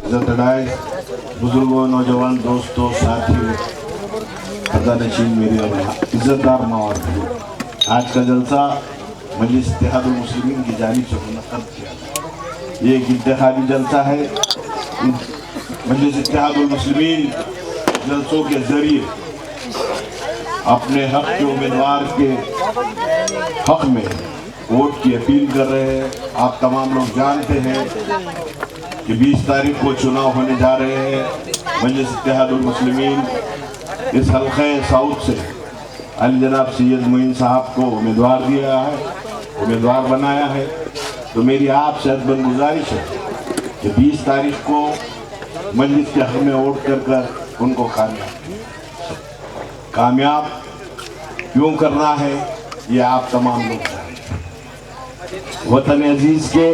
बुजुर्गों, नौजवान दोस्तों, साथियों, पर्दानशीन, मेरे इज्जतदार माँ और बहनों, आज का जलसा मजलिस इत्तेहादुल मुस्लिमीन की जानिब से मुनक़्क़द किया गया। ये एक इत्तेहादी जलसा है। मजलिस इत्तेहादुल मुस्लिमीन जलसों के जरिए अपने हक के उम्मीदवार के हक में वोट की अपील कर रहे हैं। आप तमाम लोग जानते हैं कि 20 तारीख को चुनाव होने जा रहे हैं। मजलिस इत्तेहादुल मुस्लिमीन इस हल्क़े साउथ से अली जनाब सैयद मोइन साहब को उम्मीदवार दिया है, उम्मीदवार बनाया है। तो मेरी आपसे अदबन गुजारिश है कि 20 तारीख को मजलिस के हक में वोट कर उनको कामयाब क्यों करना है, ये आप तमाम लोग जानते हैं। वतन अजीज के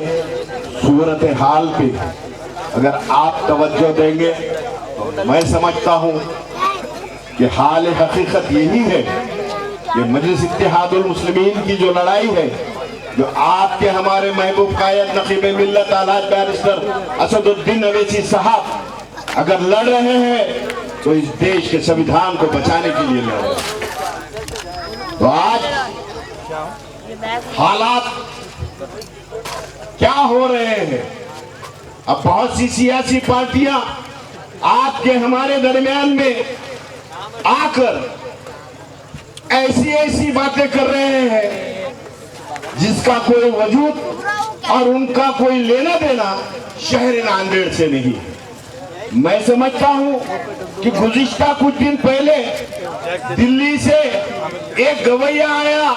सूरत हाल पे अगर आप तवज्जो देंगे तो मैं समझता हूँ कि हाल हकीकत यही है कि मजलिस इत्तेहादुल मुस्लिमीन की जो लड़ाई है, जो आपके हमारे महबूब कायद नकीब मिल्लत आलाज बैरिस्टर असदुद्दीन अवैसी साहब अगर लड़ रहे हैं तो इस देश के संविधान को बचाने के लिए लड़ रहे हैं। तो आज हालात क्या हो रहे हैं? अब बहुत सी सियासी पार्टियां आपके हमारे दरमियान में आकर ऐसी बातें कर रहे हैं जिसका कोई वजूद और उनका कोई लेना देना शहर नांदेड़ से नहीं है। मैं समझता हूं कि गुज़िश्ता कुछ दिन पहले दिल्ली से एक गवैया आया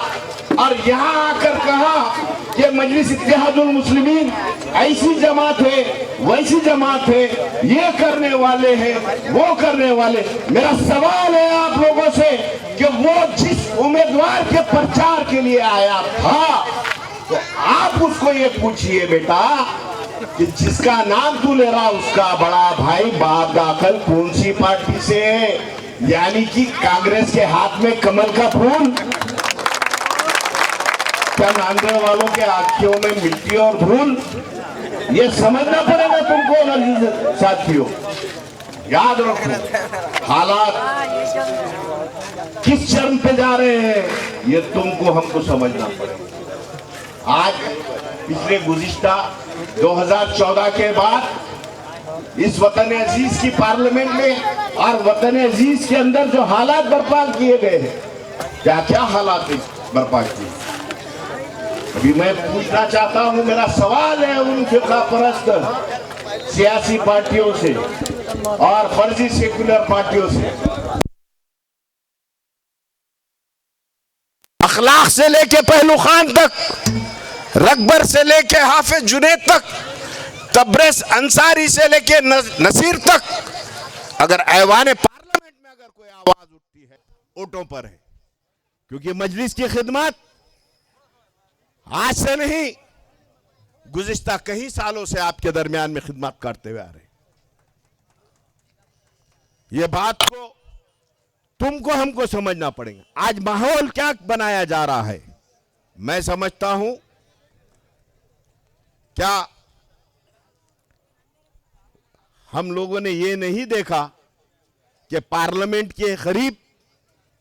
और यहां आकर कहा कि मजलिस इत्तेहादुल मुस्लिमीन ऐसी जमात है, वैसी जमात है, ये करने वाले हैं, वो करने वाले। मेरा सवाल है आप लोगों से कि वो जिस उम्मीदवार के प्रचार के लिए आया था, तो आप उसको ये पूछिए बेटा कि जिसका नाम तू ले रहा उसका बड़ा भाई बाप दाखिल कौन सी पार्टी से है? यानी कि कांग्रेस के हाथ में कमल का फूल। क्या नांदेड़ वालों के आंखों में मिट्टी और धूल? ये समझना पड़ेगा तुमको साथियों। याद रखो हालात किस चरम पे जा रहे हैं, ये तुमको हमको समझना पड़ेगा। आज पिछले गुज़िश्ता 2014 के बाद इस वतन अजीज की पार्लियामेंट में और वतन अजीज के अंदर जो हालात बर्पा किए गए हैं, क्या क्या हालात बर्पा किए। अभी मैं पूछना चाहता हूं, मेरा सवाल है उन फिरका परस्त सियासी पार्टियों से और फर्जी सेकुलर पार्टियों से, अखलाक से लेके पहलू खान तक, रकबर से लेके हाफिज जुनैद तक, तब्रेज़ अंसारी से लेके नसीर तक, अगर ऐवान पार्लियामेंट में अगर कोई आवाज उठती है, ओटों पर है। क्योंकि मजलिस की खिदमत आज से नहीं, गुज़िश्ता कई सालों से आपके दरमियान में खिदमत करते हुए आ रहे। ये बात को तुमको हमको समझना पड़ेगा। आज माहौल क्या बनाया जा रहा है, मैं समझता हूं क्या हम लोगों ने ये नहीं देखा कि पार्लियामेंट के करीब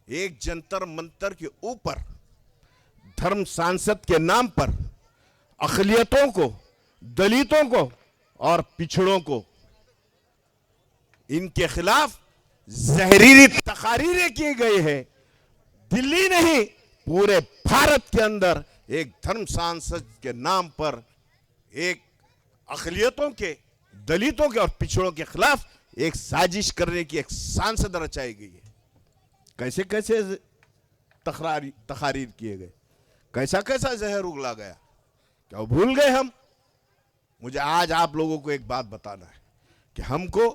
एक जंतर मंतर के ऊपर धर्म सांसद के नाम पर अक़लियतों को, दलितों को और पिछड़ों को, इनके खिलाफ जहरीली तकारीरें की गई है। दिल्ली नहीं, पूरे भारत के अंदर एक धर्म सांसद के नाम पर एक अक़लियतों के, दलितों के और पिछड़ों के खिलाफ एक साजिश करने की एक सांसद रचाई गई है। कैसे कैसे तकारीर किए गए, कैसा कैसा जहर उगला गया, क्या भूल गए हम? मुझे आज आप लोगों को एक बात बताना है कि हमको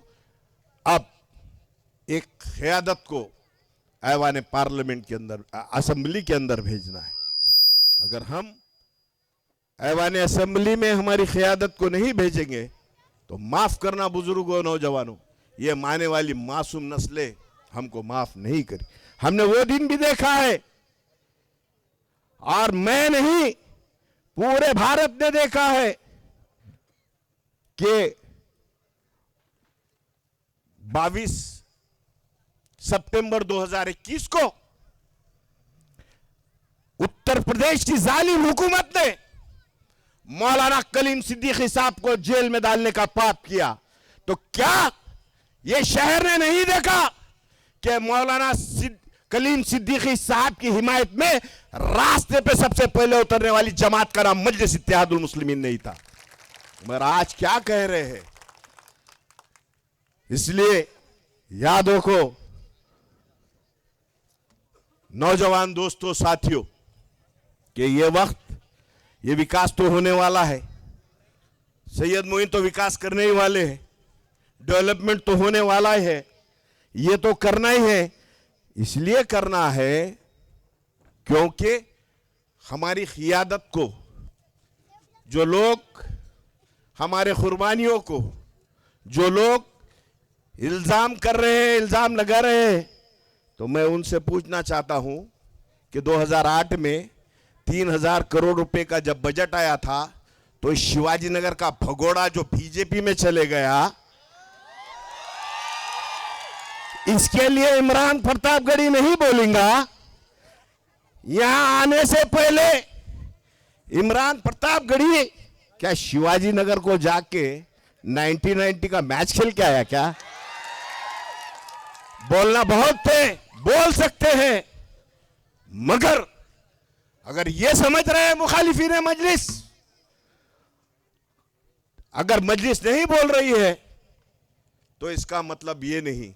अब एक क़यादत को ऐवान पार्लियामेंट के अंदर, असेंबली के अंदर भेजना है। अगर हम ऐवान असेंबली में हमारी क़यादत को नहीं भेजेंगे तो माफ़ करना बुजुर्गों, नौजवानों, ये माने वाली मासूम नस्लें हमको माफ़ नहीं करी। हमने वो दिन भी देखा है, और मैं नहीं, पूरे भारत ने देखा है कि 22 सितंबर 2021 को उत्तर प्रदेश की जालिम हुकूमत ने मौलाना कलीम सिद्दीकी साहब को जेल में डालने का पाप किया, तो क्या यह शहर ने नहीं देखा कि मौलाना कलीम सिद्दीकी साहब की हिमायत में रास्ते पे सबसे पहले उतरने वाली जमात का नाम मजलिस इत्तेहादुल मुस्लिमीन नहीं था? मगर आज क्या कह रहे हैं? इसलिए याद रखो नौजवान दोस्तों, साथियों, कि ये वक्त, ये विकास तो होने वाला है। सैयद मोइन तो विकास करने ही वाले हैं, डेवलपमेंट तो होने वाला है, ये तो करना ही है। इसलिए करना है क्योंकि हमारी क़ियादत को जो लोग, हमारे कुर्बानियों को जो लोग इल्जाम कर रहे हैं, इल्जाम लगा रहे हैं, तो मैं उनसे पूछना चाहता हूं कि 2008 में 3000 करोड़ रुपए का जब बजट आया था, तो शिवाजी नगर का भगोड़ा जो बीजेपी में चले गया, इसके लिए इमरान प्रतापगढ़ी नहीं बोलेंगा। यहां आने से पहले इमरान प्रतापगढ़ी क्या शिवाजी नगर को जाके 1990 का मैच खेल के आया क्या? बोलना बहुत थे, बोल सकते हैं, मगर अगर ये समझ रहे हैं मुखालिफिन मजलिस, अगर मजलिस नहीं बोल रही है तो इसका मतलब ये नहीं,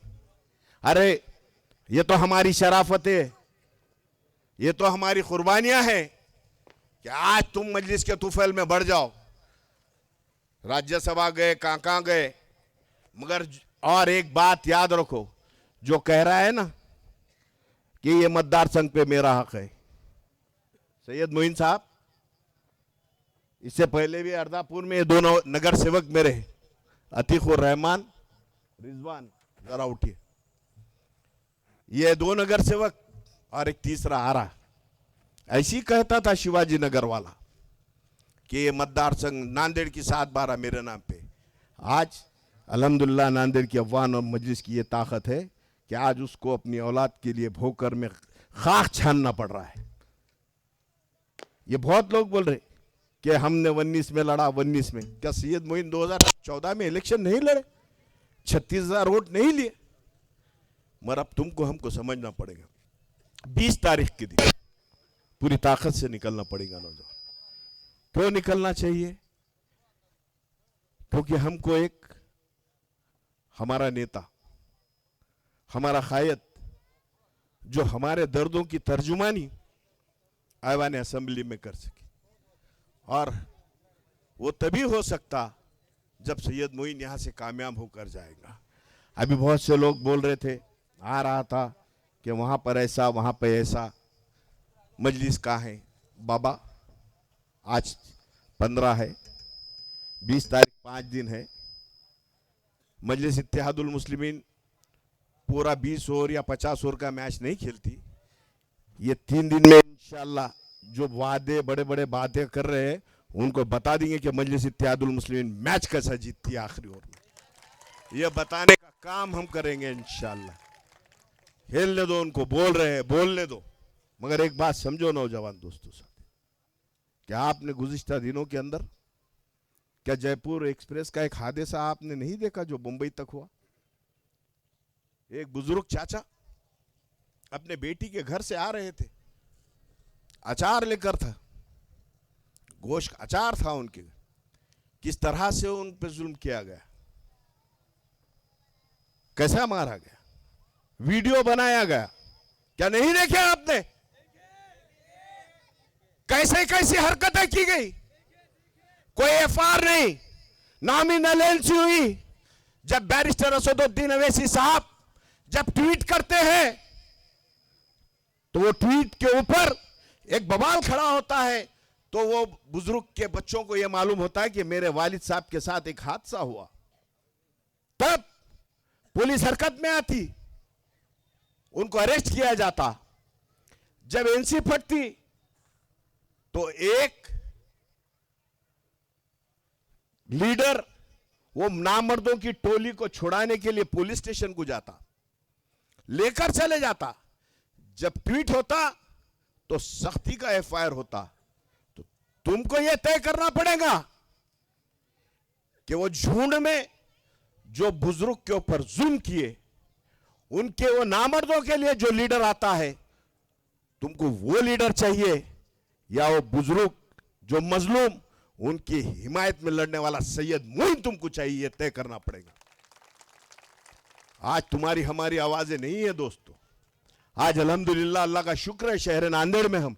अरे ये तो हमारी शराफत है, ये तो हमारी कुर्बानियां हैं कि आज तुम मजलिस के तुफैल में बढ़ जाओ। राज्यसभा गए, कहां गए, मगर और एक बात याद रखो, जो कह रहा है ना कि ये मतदार संघ पे मेरा हक है, सैयद मोइन साहब, इससे पहले भी अर्दापुर में ये दोनों नगर सेवक मेरे, अतीकुर रहमान, रिजवान, जरा उठिए, ये दो नगर सेवक और एक तीसरा आ रहा, ऐसी कहता था शिवाजी नगर वाला कि ये मतदार संघ नांदेड़ की 7/12 मेरे नाम पे। आज अल्हम्दुलिल्लाह नांदेड़ की अफवान और मजलिस की ये ताकत है कि आज उसको अपनी औलाद के लिए भोकर में खाक छानना पड़ रहा है। ये बहुत लोग बोल रहे कि हमने 19 में लड़ा, 19 में क्या सैयद मोइन 2014 में इलेक्शन नहीं लड़े, 36,000 वोट नहीं लिए? मगर अब तुमको हमको समझना पड़ेगा, 20 तारीख के दिन पूरी ताकत से निकलना पड़ेगा नौजवान। क्यों निकलना चाहिए? क्योंकि हमको एक हमारा नेता, हमारा कायद, जो हमारे दर्दों की तर्जुमानी ऐवान असेंबली में कर सके, और वो तभी हो सकता जब सैयद मोइन यहां से कामयाब होकर जाएगा। अभी बहुत से लोग बोल रहे थे, आ रहा था कि वहां पर ऐसा, वहां पर ऐसा, मजलिस कहाँ है? बाबा आज 15 है, 20 तारीख 5 दिन है, मजलिस इत्तेहादुल मुस्लिमीन पूरा 20 ओवर या 50 ओवर का मैच नहीं खेलती। ये 3 दिन में इंशाल्लाह जो वादे, बड़े बड़े बातें कर रहे हैं, उनको बता देंगे कि मजलिस इत्तेहादुल मुस्लिमीन मैच कैसा जीतती है आखिरी ओवर में। ये बताने का काम हम करेंगे इंशाल्लाह। खेलने दो उनको, बोल रहे हैं, बोलने दो। मगर एक बात समझो नौजवान दोस्तों, साथ क्या आपने गुज़िश्ता दिनों के अंदर क्या जयपुर एक्सप्रेस का एक हादसा आपने नहीं देखा जो मुंबई तक हुआ? एक बुजुर्ग चाचा अपने बेटी के घर से आ रहे थे, अचार लेकर था, गोश्त का अचार था उनके, किस तरह से उन पर जुल्म किया गया, कैसा मारा गया, वीडियो बनाया गया। क्या नहीं देखे आपने? कैसे कैसी हरकतें की गई, कोई एफआईआर नहीं, नॉमिनल एलसी हुई। जब बैरिस्टर असदुद्दीन अवैसी साहब जब ट्वीट करते हैं तो वो ट्वीट के ऊपर एक बवाल खड़ा होता है, तो वो बुजुर्ग के बच्चों को यह मालूम होता है कि मेरे वालिद साहब के साथ एक हादसा हुआ। तब पुलिस हरकत में आती, उनको अरेस्ट किया जाता। जब एनसी फटती तो एक लीडर वो नामर्दों की टोली को छुड़ाने के लिए पुलिस स्टेशन को जाता, लेकर चले जाता। जब ट्वीट होता तो सख्ती का एफआईआर होता। तो तुमको यह तय करना पड़ेगा कि वो झुंड में जो बुजुर्ग के ऊपर जुल्म किए, उनके वो नामर्दों के लिए जो लीडर आता है, तुमको वो लीडर चाहिए या वो बुजुर्ग जो मजलूम उनकी हिमायत में लड़ने वाला सैयद मोइन तुमको चाहिए, तय करना पड़ेगा। आज तुम्हारी हमारी आवाजें नहीं है दोस्तों। आज अल्हम्दुलिल्लाह, अल्लाह का शुक्र है, शहर नांदेड़ में हम